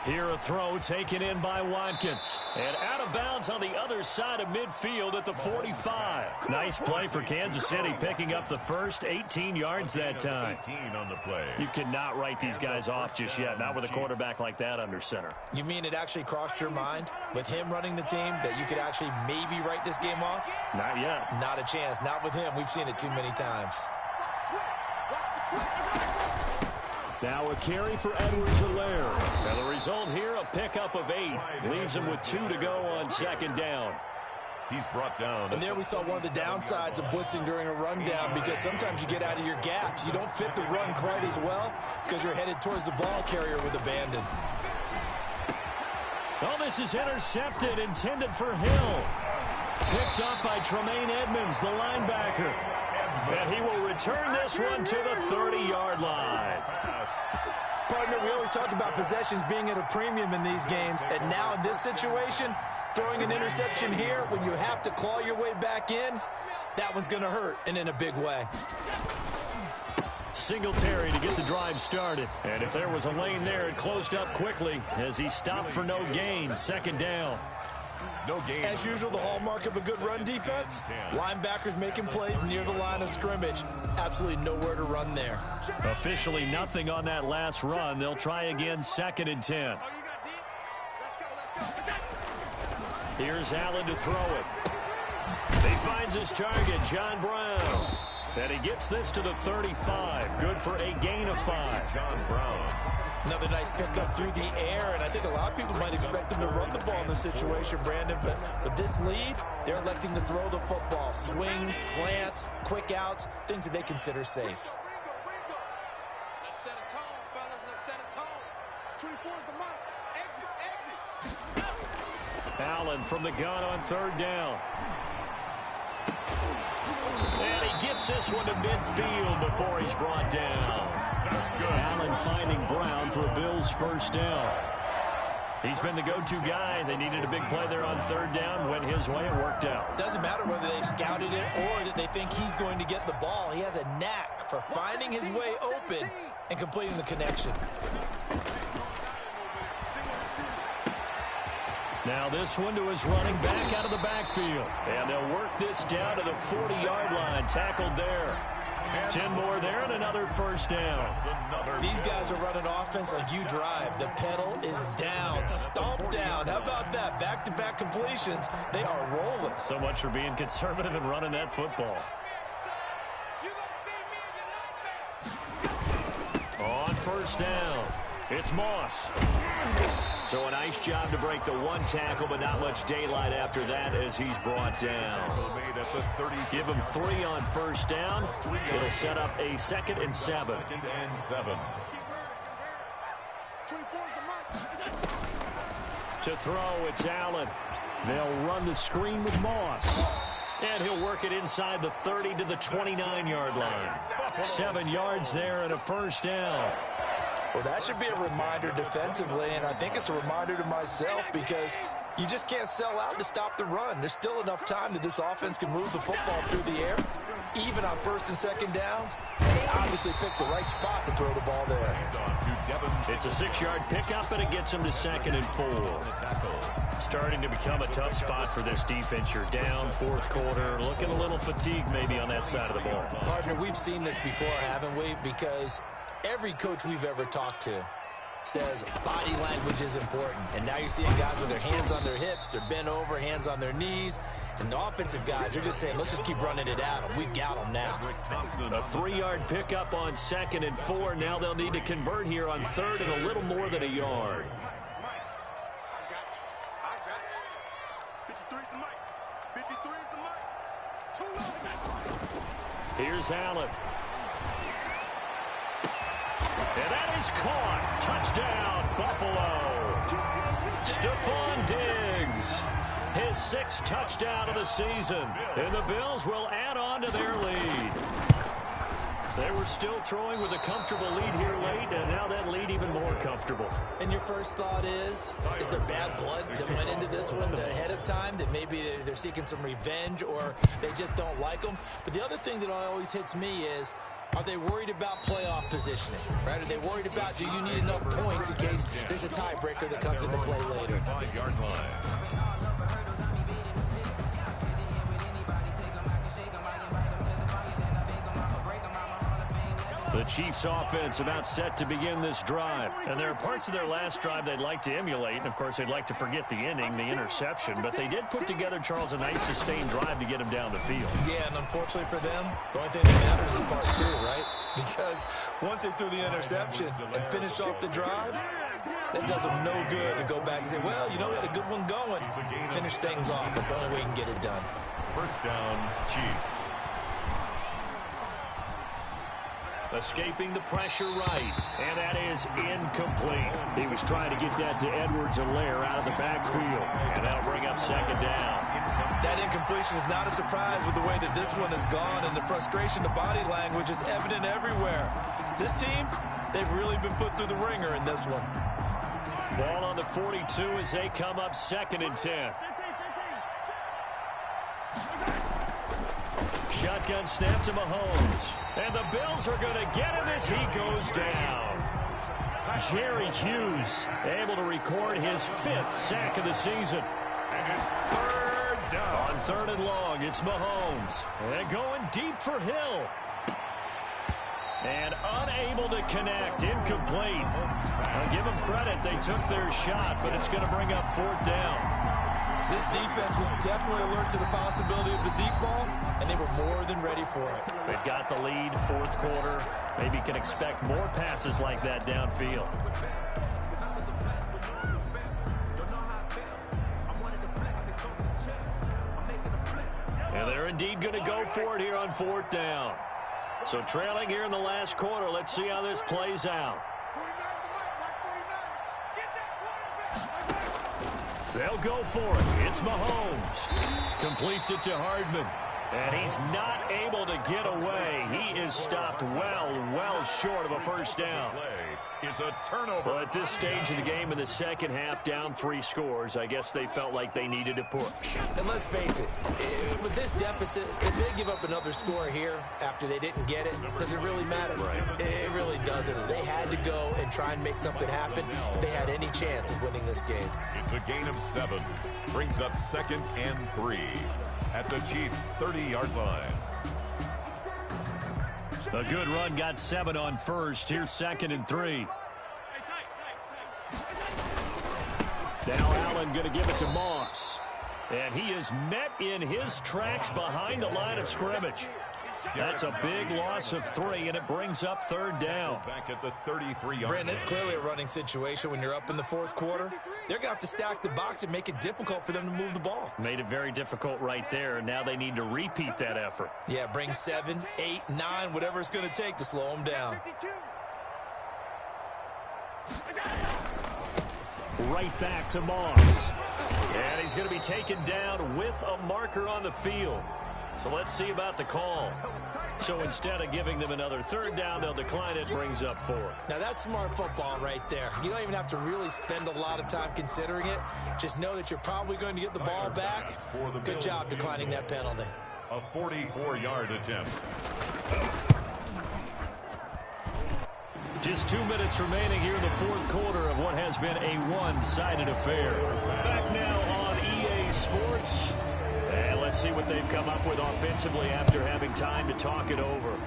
Speaker 1: Here a throw taken in by Watkins. And out of bounds on the other side of midfield at the 45. Nice play for Kansas City, picking up the first 18 yards that time.
Speaker 2: 18 on the play.
Speaker 1: You cannot write these guys off just yet, not with a quarterback like that under center.
Speaker 3: You mean it actually crossed your mind with him running the team that you could actually maybe write this game off?
Speaker 1: Not yet.
Speaker 3: Not a chance. Not with him. We've seen it too many times.
Speaker 1: Now a carry for Edwards-Helaire. And the result here, a pickup of 8. Leaves him with 2 to go on 2nd down.
Speaker 2: He's brought down.
Speaker 3: And there we saw one of the downsides of blitzing during a rundown because sometimes you get out of your gaps. You don't fit the run quite as well because you're headed towards the ball carrier with abandon.
Speaker 1: Oh, this is intercepted, intended for Hill. Picked up by Tremaine Edmonds, the linebacker. And he will return this one to the 30-yard line.
Speaker 3: Partner, we always talk about possessions being at a premium in these games. And now in this situation, throwing an interception here when you have to claw your way back in, that one's going to hurt, and in a big way.
Speaker 1: Singletary to get the drive started. And if there was a lane there, it closed up quickly as he stopped for no gain. 2nd down.
Speaker 2: No gain.
Speaker 3: As usual, the hallmark of a good run defense, linebackers making plays near the line of scrimmage. Absolutely nowhere to run there.
Speaker 1: Officially nothing on that last run. They'll try again, 2nd and 10. Here's Allen to throw it. He finds his target, John Brown. And he gets this to the 35. Good for a gain of 5.
Speaker 2: John Brown.
Speaker 3: Another nice pickup through the air, and I think a lot of people might expect them to run the ball in this situation, Brandon, but with this lead, they're electing to throw the football. Swings, slants, quick outs, things that they consider safe.
Speaker 4: Let's set a tone, fellas. Let's set a tone. 24 is the mic. Exit.
Speaker 1: Allen from the gun on 3rd down. And he gets this one to midfield before he's brought down.
Speaker 2: That's good.
Speaker 1: Allen finding Brown for a Bills first down. He's been the go-to guy. They needed a big play there on 3rd down. Went his way. It worked out.
Speaker 3: Doesn't matter whether they scouted it or that they think he's going to get the ball. He has a knack for finding his way open and completing the connection.
Speaker 1: Now this one to his running back out of the backfield. And they'll work this down to the 40-yard line. Tackled there. 10 more there and another first down.
Speaker 3: These guys are running offense like you drive. The pedal is down. Stomp down. How about that? Back-to-back completions. They are rolling.
Speaker 1: So much for being conservative and running that football. On first down, it's Moss. So a nice job to break the 1 tackle, but not much daylight after that as he's brought down. Give him 3 on first down. It'll set up a 2nd and 7.
Speaker 2: 2nd and 7.
Speaker 1: To throw, it's Allen. They'll run the screen with Moss. And he'll work it inside the 30 to the 29-yard line. 7 yards there and a first down.
Speaker 3: Well, that should be a reminder defensively, and I think it's a reminder to myself because you just can't sell out to stop the run. There's still enough time that this offense can move the football through the air, even on 1st and 2nd downs. They obviously picked the right spot to throw the ball there.
Speaker 1: It's a 6-yard pickup, and it gets him to 2nd and 4. Starting to become a tough spot for this defense. You're down 4th quarter, looking a little fatigued maybe on that side of the ball.
Speaker 3: Partner, we've seen this before, haven't we? Because every coach we've ever talked to says body language is important. And now you're seeing guys with their hands on their hips, they're bent over, hands on their knees. And the offensive guys are just saying, let's just keep running it at them. We've got them now.
Speaker 1: A 3-yard pickup on 2nd and 4. Now they'll need to convert here on 3rd and a little more than a yard. Here's Allen. And that is caught. Touchdown, Buffalo. Stephon Diggs. His 6th touchdown of the season. And the Bills will add on to their lead. They were still throwing with a comfortable lead here late, and now that lead even more comfortable.
Speaker 3: And your first thought is there bad blood that went into this one ahead of time, that maybe they're seeking some revenge or they just don't like them? But the other thing that always hits me is, are they worried about playoff positioning? Right? Are they worried about, do you need enough points in case there's a tiebreaker that comes into play later?
Speaker 2: 5-yard line.
Speaker 1: The Chiefs offense about set to begin this drive. And there are parts of their last drive they'd like to emulate. And, of course, they'd like to forget the inning, the interception. But they did put together, Charles, a nice sustained drive to get him down the field.
Speaker 3: Yeah, and unfortunately for them, the only thing that matters is part 2, right? Because once they threw the interception and finished off the drive, that does them no good to go back and say, well, you know, we had a good one going. Finish things off. That's the only way you can get it done.
Speaker 2: First down, Chiefs.
Speaker 1: Escaping the pressure right, and that is incomplete. He was trying to get that to Edwards-Helaire out of the backfield, and that'll bring up 2nd down.
Speaker 3: That incompletion is not a surprise with the way that this one has gone, and the frustration, the body language is evident everywhere. This team, they've really been put through the ringer in this one.
Speaker 1: Ball on the 42 as they come up 2nd and 10. Shotgun snap to Mahomes. And the Bills are going to get him as he goes down. Jerry Hughes able to record his 5th sack of the season.
Speaker 2: And it's 3rd down.
Speaker 1: On 3rd and long, it's Mahomes. And going deep for Hill. And unable to connect. Incomplete. I'll give them credit. They took their shot, but it's going to bring up 4th down.
Speaker 3: This defense was definitely alert to the possibility of the deep ball, and they were more than ready for it.
Speaker 1: They've got the lead, 4th quarter. Maybe can expect more passes like that downfield. And they're indeed going to go for it here on 4th down. So trailing here in the last quarter. Let's see how this plays out. They'll go for it. It's Mahomes. Completes it to Hardman. And he's not able to get away. He is stopped well short of a first down.
Speaker 2: Is a turnover.
Speaker 1: Well, at this stage of the game in the second half, down 3 scores, I guess they felt like they needed to push.
Speaker 3: And let's face it, with this deficit, if they give up another score here after they didn't get it, does it really matter?
Speaker 2: Right.
Speaker 3: It really doesn't. They had to go and try and make something happen if they had any chance of winning this game.
Speaker 2: It's a gain of 7. Brings up 2nd and 3 at the Chiefs' 30-yard line.
Speaker 1: A good run got 7 on first. Here's 2nd and 3. Now Allen going to give it to Moss. And he is met in his tracks behind the line of scrimmage. That's a big loss of 3, and it brings up 3rd down.
Speaker 2: Back at the 33-yard line.
Speaker 3: Brandon, it's clearly a running situation when you're up in the 4th quarter. They're going to have to stack the box and make it difficult for them to move the ball.
Speaker 1: Made it very difficult right there, and now they need to repeat that effort.
Speaker 3: Yeah, bring 7, 8, 9, whatever it's going to take to slow them down.
Speaker 1: Right back to Moss. And he's going to be taken down with a marker on the field. So let's see about the call. So instead of giving them another 3rd down, they'll decline it, brings up 4.
Speaker 3: Now that's smart football right there. You don't even have to really spend a lot of time considering it. Just know that you're probably going to get the ball back. Good job declining that penalty.
Speaker 2: A 44-yard attempt.
Speaker 1: Just 2 minutes remaining here in the 4th quarter of what has been a one-sided affair. Back now on EA Sports. And let's see what they've come up with offensively after having time to talk it over.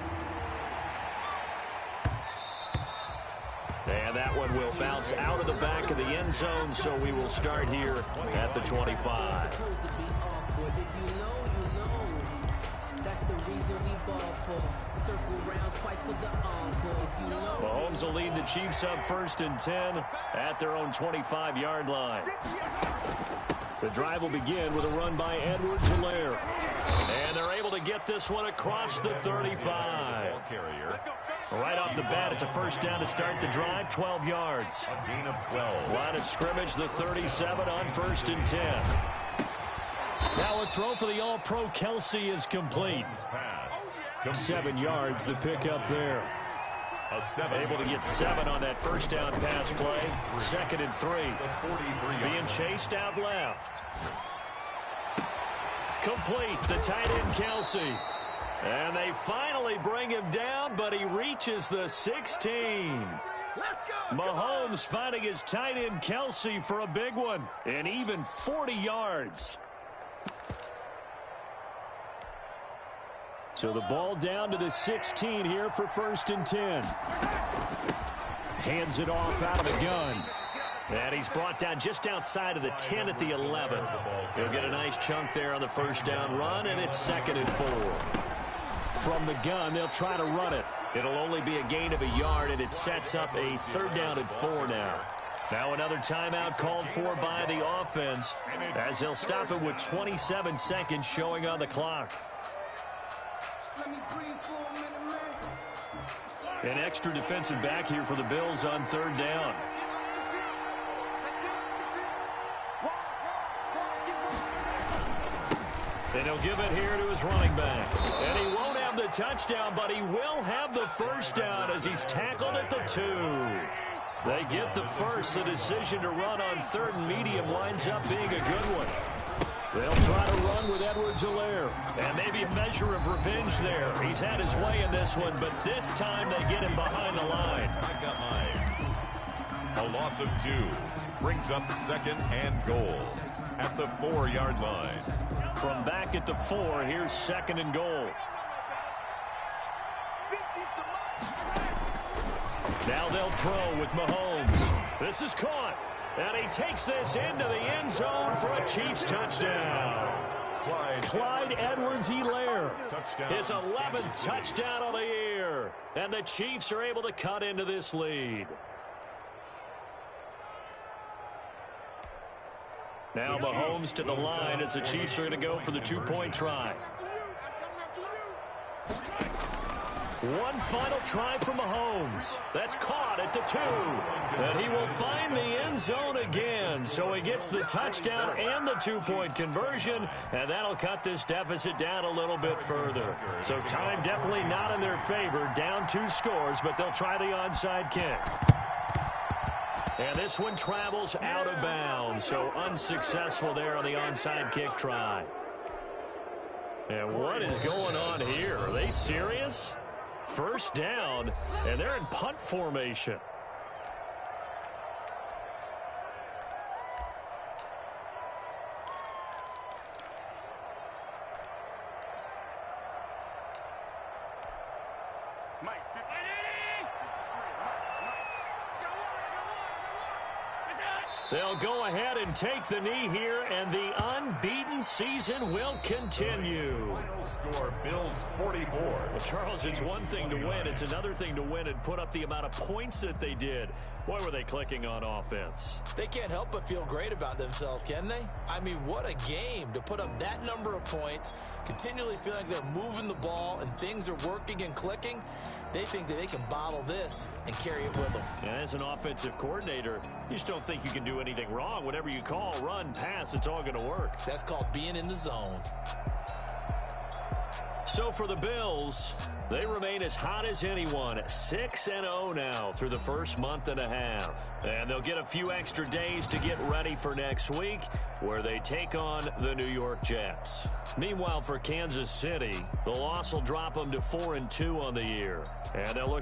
Speaker 1: And that one will bounce out of the back of the end zone, so we will start here at the 25.
Speaker 6: That's the reason we ball for. Circle round twice for the encore. If you know.
Speaker 5: Mahomes will lead the Chiefs up 1st and 10 at their own 25-yard line. The drive will begin with a run by Edwards-Helaire. And they're able to get this one across the 35. Right off the bat, it's a first down to start the drive, 12 yards.
Speaker 2: A gain of 12.
Speaker 5: Line of scrimmage, the 37 on 1st and 10. Now a throw for the All-Pro Kelsey is complete. 7 yards, the pickup there. Able to get 7 on that first down pass play. 2nd and 3. Being chased out left. Complete, the tight end Kelsey. And they finally bring him down, but he reaches the 16. Mahomes finding his tight end Kelsey for a big one. And even 40 yards. So the ball down to the 16 here for 1st and 10. Hands it off out of the gun. And he's brought down just outside of the 10 at the 11. He'll get a nice chunk there on the first down run, and it's 2nd and 4. From the gun, they'll try to run it. It'll only be a gain of a yard, and it sets up a 3rd down and 4 now. Now another timeout called for by the offense, as they'll stop it with 27 seconds showing on the clock. An extra defensive back here for the Bills on 3rd down. And he'll give it here to his running back. And he won't have the touchdown, but he will have the first down as he's tackled at the 2. They get the first. The decision to run on 3rd and medium winds up being a good one. They'll try to run with Edwards-Helaire. And maybe a measure of revenge there. He's had his way in this one, but this time they get him behind the line.
Speaker 2: A loss of 2 brings up 2nd and goal at the 4-yard line.
Speaker 5: From back at the 4, here's 2nd and goal. Now they'll throw with Mahomes. This is caught. And he takes this into the end zone for a Chiefs touchdown. Clyde Edwards-Helaire. His 11th touchdown of the year. And the Chiefs are able to cut into this lead. Now Mahomes to the line as the Chiefs are going to go for the 2-point try. One final try for Mahomes. That's caught at the 2. And he will find the end zone again. So he gets the touchdown and the 2-point conversion. And that'll cut this deficit down a little bit further. So time definitely not in their favor. Down 2 scores, but they'll try the onside kick. And this one travels out of bounds. So unsuccessful there on the onside kick try. And what is going on here? Are they serious? First down, and they're in punt formation. They'll go ahead and take the knee here, and the unbeaten season will continue.
Speaker 2: Score Bills 44.
Speaker 5: Well, Charles, it's one thing to win. It's another thing to win and put up the amount of points that they did. Boy, were they clicking on offense.
Speaker 3: They can't help but feel great about themselves, can they? I mean, what a game to put up that number of points, continually feeling like they're moving the ball and things are working and clicking. They think that they can bottle this and carry it with them.
Speaker 5: And as an offensive coordinator, you just don't think you can do anything wrong. Whatever you call, run, pass, it's all going to work.
Speaker 3: That's called being in the zone.
Speaker 5: So for the Bills, they remain as hot as anyone, 6-0 now through the first month and a half. And they'll get a few extra days to get ready for next week, where they take on the New York Jets. Meanwhile, for Kansas City, the loss will drop them to 4-2 on the year. And they'll look